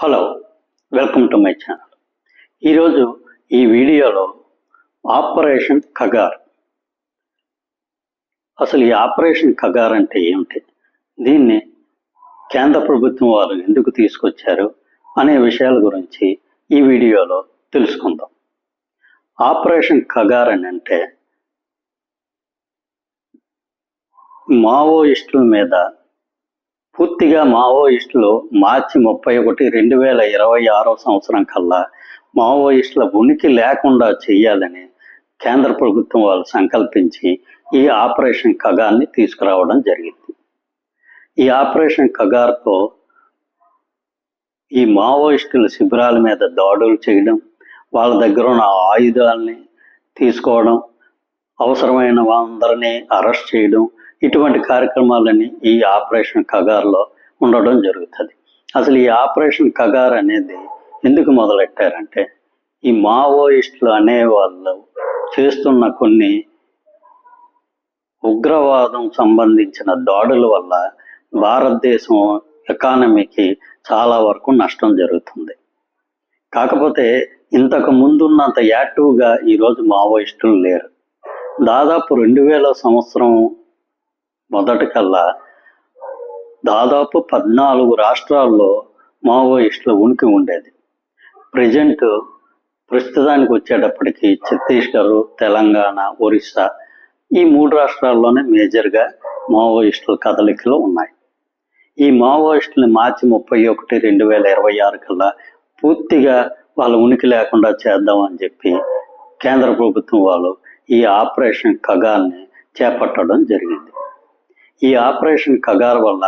Hello, welcome to my channel. ఈరోజు ఈ వీడియోలో ఆపరేషన్ కగార్, అసలు ఈ ఆపరేషన్ కగార్ అంటే ఏమిటి, దీన్ని కేంద్ర ప్రభుత్వం వారు ఎందుకు తీసుకొచ్చారు అనే విషయాల గురించి ఈ వీడియోలో తెలుసుకుందాం. ఆపరేషన్ కగార్ అని అంటే మావోయిస్టుల మీద పూర్తిగా మావోయిస్టులు మార్చి 31, 2026 సంవత్సరం కల్లా మావోయిస్టుల ఉనికి లేకుండా చేయాలని కేంద్ర ప్రభుత్వం వాళ్ళు సంకల్పించి ఈ ఆపరేషన్ కగార్ని తీసుకురావడం జరిగింది. ఈ ఆపరేషన్ కగార్తో ఈ మావోయిస్టుల శిబిరాల మీద దాడులు చేయడం, వాళ్ళ దగ్గర ఉన్న ఆయుధాలని తీసుకోవడం, అవసరమైన అందరినీ అరెస్ట్ చేయడం, ఇటువంటి కార్యక్రమాలన్నీ ఈ ఆపరేషన్ కగార్లో ఉండడం జరుగుతుంది. అసలు ఈ ఆపరేషన్ కగార్ అనేది ఎందుకు మొదలెట్టారంటే, ఈ మావోయిస్టులు అనేవాళ్ళు చేస్తున్న కొన్ని ఉగ్రవాదం సంబంధించిన దాడుల వల్ల భారతదేశం ఎకానమీకి చాలా వరకు నష్టం జరుగుతుంది. కాకపోతే ఇంతకు ముందున్నంత యాక్టివ్గా ఈరోజు మావోయిస్టులు లేరు. దాదాపు 2000 సంవత్సరం మొదటి కల్లా దాదాపు 14 రాష్ట్రాల్లో మావోయిస్టుల ఉనికి ఉండేది. ప్రస్తుతానికి వచ్చేటప్పటికి ఛత్తీస్గఢ్, తెలంగాణ, ఒరిస్సా ఈ 3 రాష్ట్రాల్లోనే మేజర్గా మావోయిస్టుల కదలికలు ఉన్నాయి. ఈ మావోయిస్టుని మార్చి 31, 2026 కల్లా పూర్తిగా వాళ్ళ ఉనికి లేకుండా చేద్దామని చెప్పి కేంద్ర ప్రభుత్వం వాళ్ళు ఈ ఆపరేషన్ కగార్ని చేపట్టడం జరిగింది. ఈ ఆపరేషన్ కగార్ వల్ల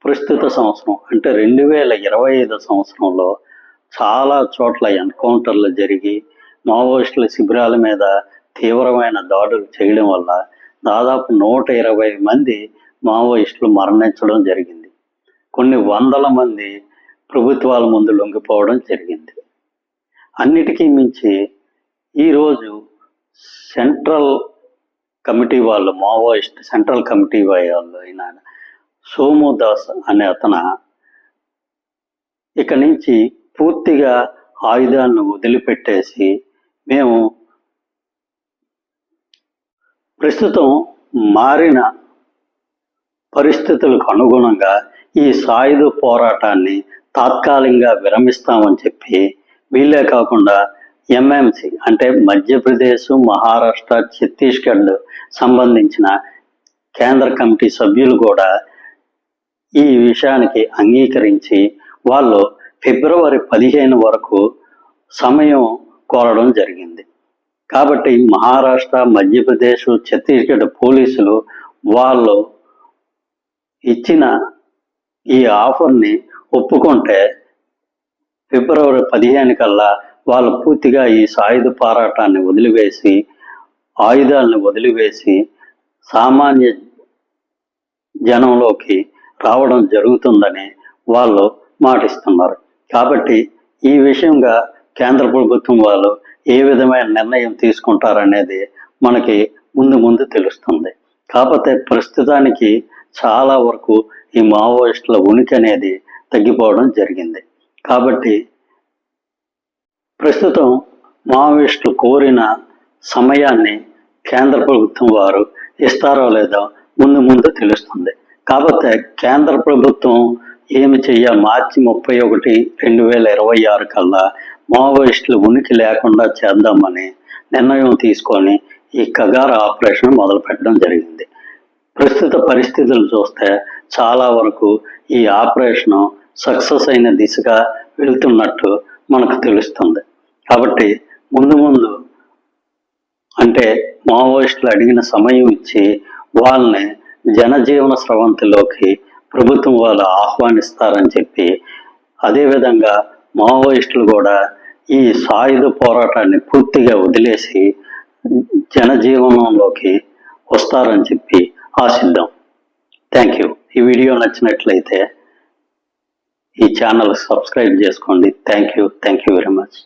ప్రస్తుత సంవత్సరం అంటే 2025 సంవత్సరంలో చాలా చోట్ల ఎన్కౌంటర్లు జరిగి మావోయిస్టుల శిబిరాల మీద తీవ్రమైన దాడులు చేయడం వల్ల దాదాపు 120 మంది మావోయిస్టులు మరణించడం జరిగింది. కొన్ని వందల మంది ప్రభుత్వాల ముందు లొంగిపోవడం జరిగింది. అన్నిటికీ మించి ఈరోజు సెంట్రల్ కమిటీ వాళ్ళు, మావోయిస్ట్ సెంట్రల్ కమిటీ వాళ్ళు అయిన సోము దాస్ అనే అతను ఇక నుంచి పూర్తిగా ఆయుధాలను వదిలిపెట్టేసి మేము ప్రస్తుతం మారిన పరిస్థితులకు అనుగుణంగా ఈ సాయుధ పోరాటాన్ని తాత్కాలికంగా విరమిస్తామని చెప్పి, వీళ్ళే కాకుండా ఎంఎంసి అంటే మధ్యప్రదేశ్, మహారాష్ట్ర, ఛత్తీస్గఢ్ సంబంధించిన కేంద్ర కమిటీ సభ్యులు కూడా ఈ విషయానికి అంగీకరించి వాళ్ళు ఫిబ్రవరి 15 వరకు సమయం కోరడం జరిగింది. కాబట్టి మహారాష్ట్ర, మధ్యప్రదేశ్, ఛత్తీస్గఢ్ పోలీసులు వాళ్ళు ఇచ్చిన ఈ ఆఫర్ని ఒప్పుకుంటే ఫిబ్రవరి 15 కల్లా వాళ్ళు పూర్తిగా ఈ సాయుధ పోరాటాన్ని వదిలివేసి, ఆయుధాలను వదిలివేసి సామాన్య జనంలోకి రావడం జరుగుతుందని వాళ్ళు మాటిస్తున్నారు. కాబట్టి ఈ విషయంగా కేంద్ర ప్రభుత్వం వాళ్ళు ఏ విధమైన నిర్ణయం తీసుకుంటారనేది మనకి ముందు తెలుస్తుంది. కాకపోతే ప్రస్తుతానికి చాలా వరకు ఈ మావోయిస్టుల ఉనికి అనేది తగ్గిపోవడం జరిగింది. కాబట్టి ప్రస్తుతం మావోయిస్టులు కోరిన సమయాన్ని కేంద్ర ప్రభుత్వం వారు ఇస్తారో లేదో ముందు తెలుస్తుంది. కాకపోతే కేంద్ర ప్రభుత్వం ఏమి మార్చి 31, 2026 కల్లా మావోయిస్టులు ఉనికి లేకుండా చేద్దామని నిర్ణయం తీసుకొని ఈ కగార్ ఆపరేషన్ మొదలుపెట్టడం జరిగింది. ప్రస్తుత పరిస్థితులు చూస్తే చాలా వరకు ఈ ఆపరేషను సక్సెస్ అయిన దిశగా వెళ్తున్నట్టు మనకు తెలుస్తుంది. కాబట్టి ముందు అంటే మావోయిస్టులు అడిగిన సమయం ఇచ్చి వాళ్ళని జనజీవన స్రవంతిలోకి ప్రభుత్వం వాళ్ళు ఆహ్వానిస్తారని చెప్పి, అదేవిధంగా మావోయిస్టులు కూడా ఈ సాయుధ పోరాటాన్ని పూర్తిగా వదిలేసి జనజీవనంలోకి వస్తారని చెప్పి ఆశిద్దాం. Thank you. ఈ వీడియో నచ్చినట్లయితే ఈ ఛానల్ సబ్స్క్రైబ్ చేసుకోండి. Thank you very much.